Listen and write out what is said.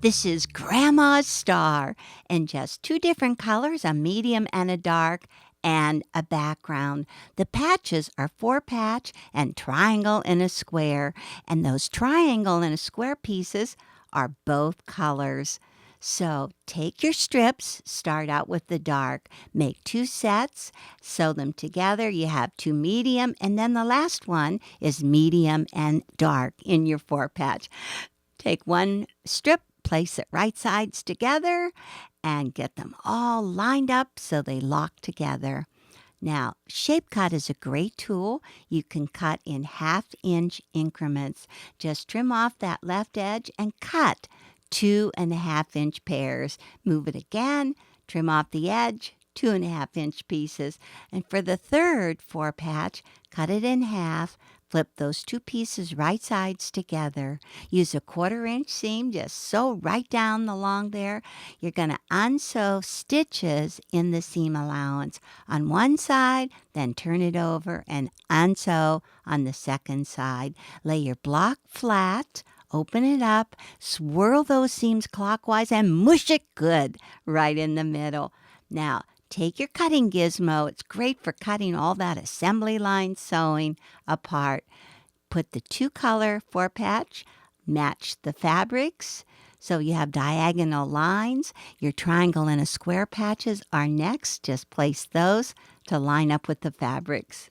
This is Grandma's star in just two different colors, a medium and a dark, and a background. The patches are 4-patch and triangle and a square, and those triangle and a square pieces are both colors. So take your strips, start out with the dark, make 2 sets, sew them together. You have 2 medium, and then the last one is medium and dark in your 4-patch. Take one strip, place it right sides together, and get them all lined up so they lock together. Now, Shape Cut is a great tool. You can cut in 1/2-inch increments. Just trim off that left edge and cut 2.5-inch pairs. Move it again, trim off the edge, 2.5-inch pieces. And for the third 4-patch, cut it in half. Flip those 2 pieces right sides together. Use a 1/4-inch seam, just sew right down along there. You're going to unsew stitches in the seam allowance on one side, then turn it over and unsew on the second side. Lay your block flat, open it up, swirl those seams clockwise, and mush it good right in the middle. Now, take your cutting gizmo. It's great for cutting all that assembly line sewing apart. Put the 2-color 4-patch, match the fabrics so you have diagonal lines. Your triangle and a square patches are next. Just place those to line up with the fabrics.